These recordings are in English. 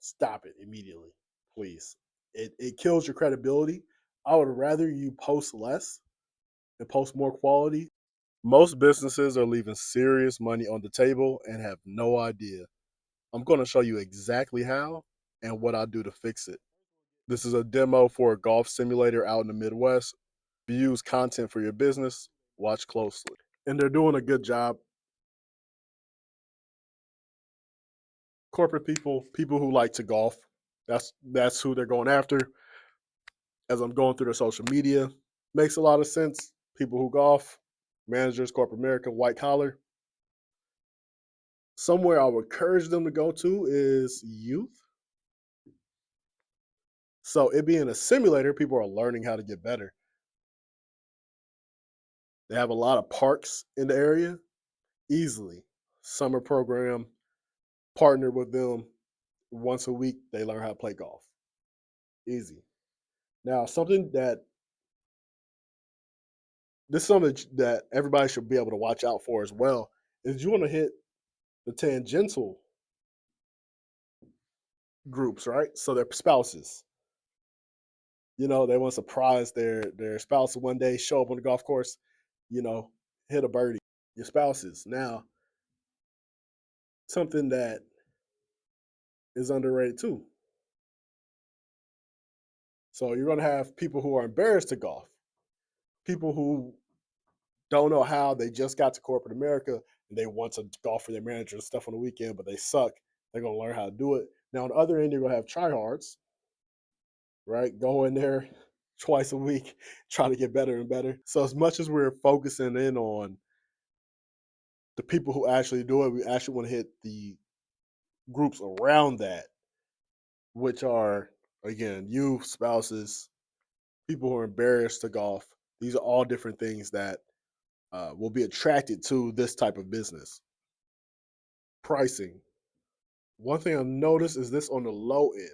stop it immediately, please. It kills your credibility. I would rather you post less and post more quality. Most businesses are leaving serious money on the table and have no idea. I'm going to show you exactly how and what I do to fix it. This is a demo for a golf simulator out in the Midwest. If you use content for your business, watch closely. And they're doing a good job. Corporate people, people who like to golf, that's who they're going after. As I'm going through their social media, makes a lot of sense. People who golf, managers, corporate America, white collar. Somewhere I would encourage them to go to is youth. So it being a simulator, people are learning how to get better. They have a lot of parks in the area, easily. Summer program, partner with them once a week, they learn how to play golf. Easy. Now, something that this is something that everybody should be able to watch out for as well is you want to hit the tangential groups, right? So their spouses. You know, they want to surprise their spouse one day, show up on the golf course, you know, hit a birdie. Your spouses. Now, something that is underrated too. So you're gonna have people who are embarrassed to golf, people who don't know how, they just got to corporate America and they want to golf for their manager and stuff on the weekend, but they suck. They're gonna learn how to do it. Now on the other end, you're gonna have tryhards, right? Go in there twice a week, trying to get better and better. So as much as we're focusing in on the people who actually do it, we actually want to hit the groups around that, which are again youth, spouses, people who are embarrassed to golf. These are all different things that will be attracted to this type of business. Pricing. One thing I've noticed is this on the low end.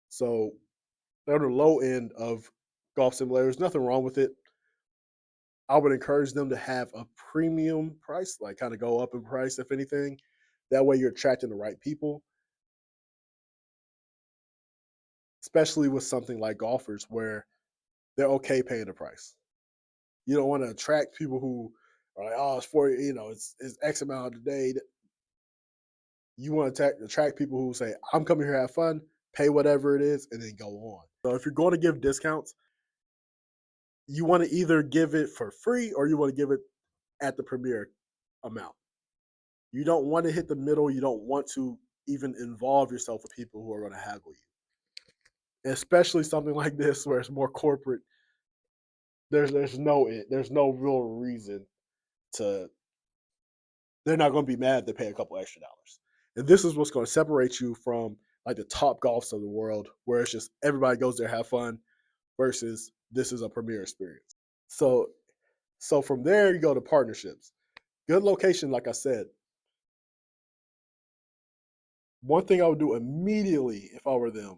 So on the low end of golf simulators, nothing wrong with it. I would encourage them to have a premium price, like kind of go up in price, if anything. That way you're attracting the right people, especially with something like golfers where they're okay paying the price. You don't want to attract people who are like, oh, it's for, it's X amount a day. You want to attract people who say, I'm coming here to have fun, pay whatever it is, and then go on. So if you're going to give discounts, you want to either give it for free or you want to give it at the premier amount. You don't want to hit the middle. You don't want to even involve yourself with people who are going to haggle you. Especially something like this where it's more corporate. There's no real reason to. They're not going to be mad if they pay a couple extra dollars. And this is what's going to separate you from like the top golfs of the world, where it's just everybody goes there have fun, versus this is a premier experience. So so from there you go to partnerships. Good location, like I said. One thing I would do immediately if I were them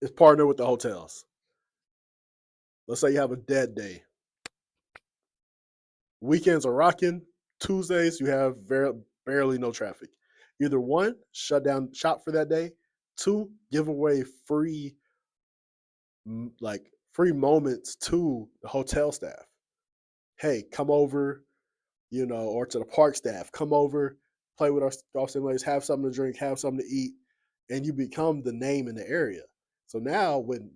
is partner with the hotels. Let's say you have a dead day. Weekends are rocking. Tuesdays you have barely no traffic. Either one, shut down shop for that day. Two, give away free moments to the hotel staff. Hey, come over, or to the park staff, come over, play with our golf simulators, have something to drink, have something to eat, and you become the name in the area. So now when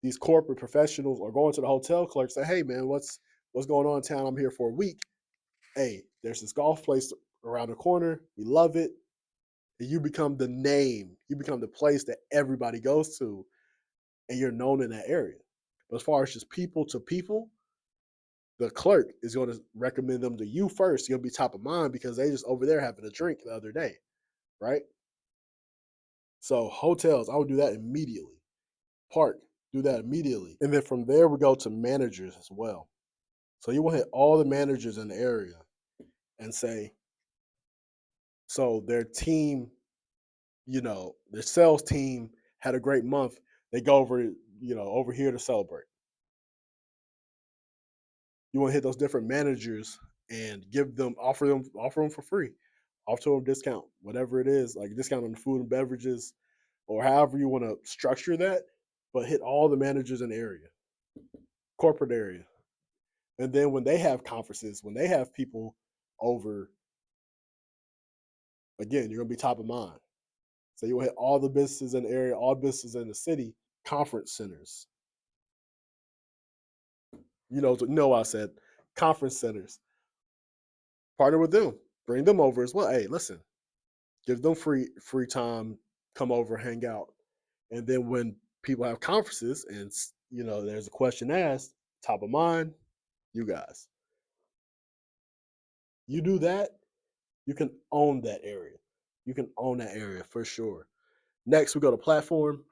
these corporate professionals are going to the hotel clerk, say, hey man, what's going on in town? I'm here for a week. Hey, there's this golf place around the corner. We love it. And you become the name. You become the place that everybody goes to, and you're known in that area. But as far as just people to people, the clerk is going to recommend them to you first. You'll be top of mind because they just over there having a drink the other day, right? So hotels, I would do that immediately. Park, do that immediately. And then from there, we go to managers as well. So you want to hit all the managers in the area and say, so their team, their sales team had a great month. They go over here to celebrate. You want to hit those different managers and offer them for free. off to a discount, whatever it is, like discount on the food and beverages, or however you want to structure that. But hit all the managers in the area, corporate area, and then when they have conferences, when they have people over, again, you're gonna be top of mind. So you'll hit all the businesses in the area, all businesses in the city, conference centers. I said conference centers. Partner with them, bring them over as well. Hey, listen, give them free time, come over, hang out, and then when people have conferences and there's a question asked, top of mind, you guys, you do that, you can own that area. You can own that area for sure. Next, we go to platform.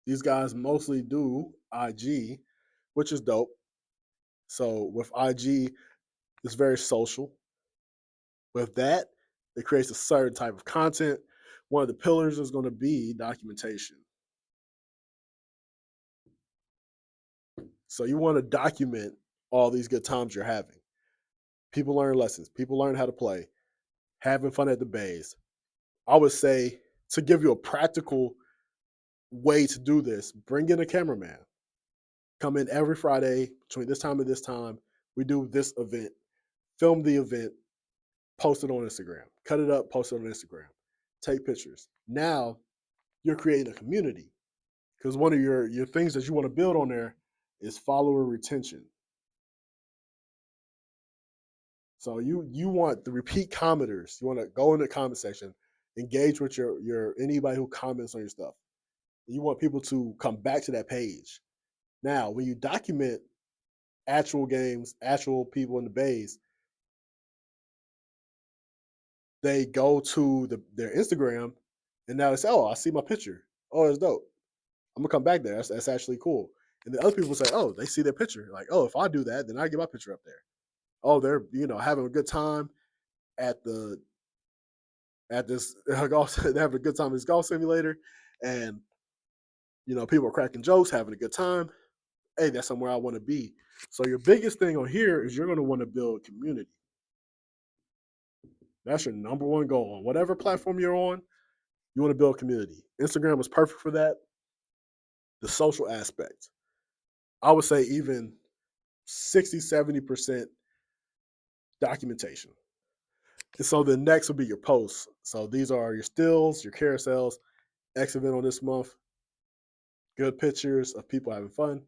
These guys mostly do IG, which is dope. So with IG, it's very social. With that, it creates a certain type of content. One of the pillars is going to be documentation. So you want to document all these good times you're having. People learn lessons. People learn how to play, having fun at the bays. I would say, to give you a practical way to do this, bring in a cameraman. Come in every Friday between this time and this time. We do this event. Film the event. Post it on Instagram. Cut it up. Post it on Instagram. Take pictures. Now you're creating a community, because one of your things that you want to build on there is follower retention. So you want the repeat commenters. You want to go in the comment section, engage with your anybody who comments on your stuff. You want people to come back to that page. Now, when you document actual games, actual people in the bays, they go to their Instagram, and now they say, "Oh, I see my picture. Oh, that's dope. I'm gonna come back there. That's actually cool." And the other people say, "Oh, they see their picture. Like, oh, if I do that, then I get my picture up there. Oh, they're having a good time at the at this golf. They're having a good time in this golf simulator, and people are cracking jokes, having a good time. Hey, that's somewhere I want to be." So your biggest thing on here is you're going to want to build community. That's your number one goal on whatever platform you're on. You want to build community. Instagram was perfect for that. The social aspect, I would say even 60-70% documentation. And so the next will be your posts. So these are your stills, your carousels, X event on this month, good pictures of people having fun,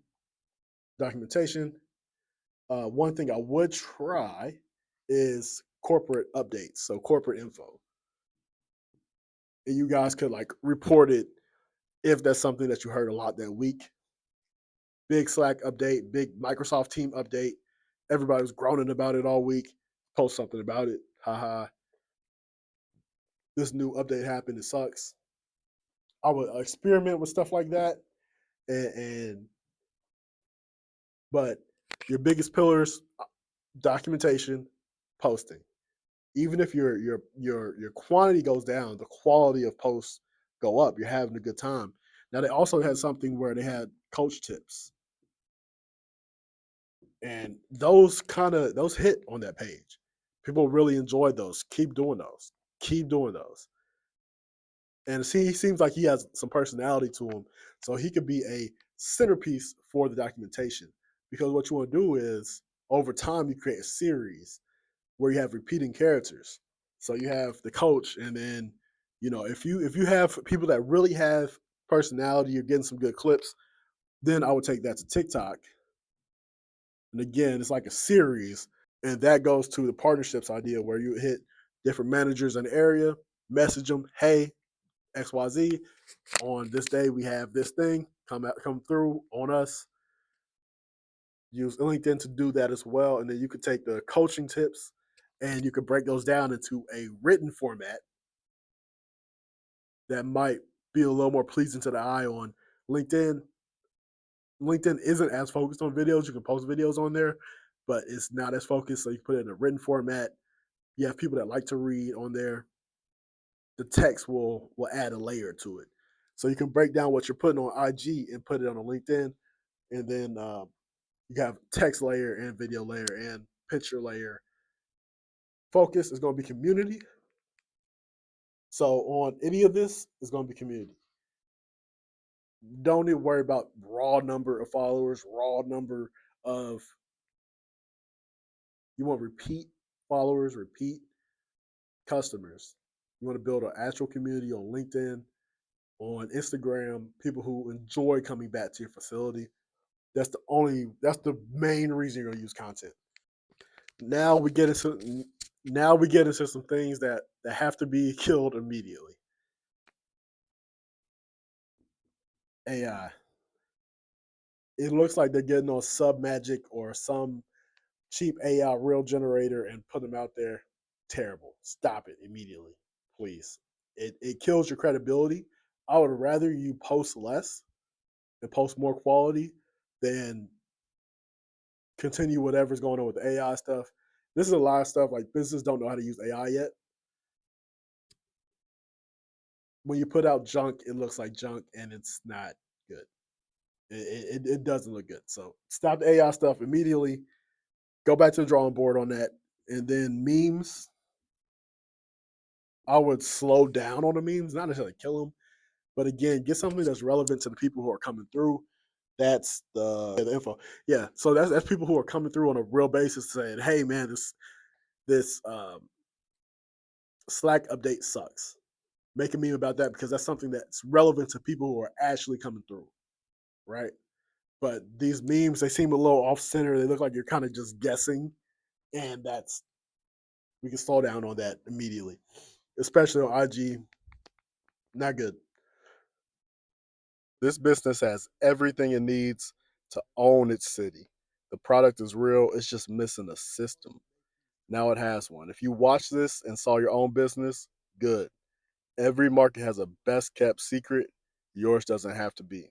documentation. One thing I would try is corporate updates, so corporate info. And you guys could like report it if that's something that you heard a lot that week. Big Slack update, big Microsoft team update. Everybody was groaning about it all week. Post something about it. Haha. This new update happened. It sucks. I would experiment with stuff like that. And but your biggest pillars: documentation, posting. Even if your quantity goes down, the quality of posts go up. You're having a good time. Now they also had something where they had coach tips, and those hit on that page. People really enjoyed those. Keep doing those. Keep doing those. And see, he seems like he has some personality to him, so he could be a centerpiece for the documentation. Because what you want to do is, over time, you create a series where you have repeating characters. So you have the coach, and then if you have people that really have personality, you're getting some good clips. Then I would take that to TikTok, and again, it's like a series, and that goes to the partnerships idea where you hit different managers in the area, message them, hey, XYZ, on this day we have this thing come through on us. Use LinkedIn to do that as well, and then you could take the coaching tips and you could break those down into a written format that might be a little more pleasing to the eye on LinkedIn. LinkedIn isn't as focused on videos. You can post videos on there, but it's not as focused. So you can put it in a written format. You have people that like to read on there. The text will add a layer to it. So you can break down what you're putting on IG and put it on a LinkedIn, and then you have text layer and video layer and picture layer. Focus is going to be community. So on any of this, it's going to be community. Don't even worry about raw number of followers, raw number of, you want repeat followers, repeat customers. You want to build an actual community on LinkedIn, on Instagram, people who enjoy coming back to your facility. That's the main reason you're gonna use content. Now we get into some things that have to be killed immediately. AI. It looks like they're getting on Submagic or some cheap AI real generator and put them out there. Terrible. Stop it immediately, please. It kills your credibility. I would rather you post less and post more quality than continue whatever's going on with the AI stuff. This is a lot of stuff like businesses don't know how to use AI yet. When you put out junk, it looks like junk and it's not good. It doesn't look good. So stop the AI stuff immediately. Go back to the drawing board on that. And then memes, I would slow down on the memes, not necessarily kill them, but again, get something that's relevant to the people who are coming through. That's the info. Yeah, so that's people who are coming through on a real basis saying, "Hey, man, this Slack update sucks." Make a meme about that because that's something that's relevant to people who are actually coming through, right? But these memes, they seem a little off center. They look like you're kind of just guessing, and that's we can slow down on that immediately, especially on IG. Not good. This business has everything it needs to own its city. The product is real. It's just missing a system. Now it has one. If you watch this and saw your own business, good. Every market has a best kept secret. Yours doesn't have to be.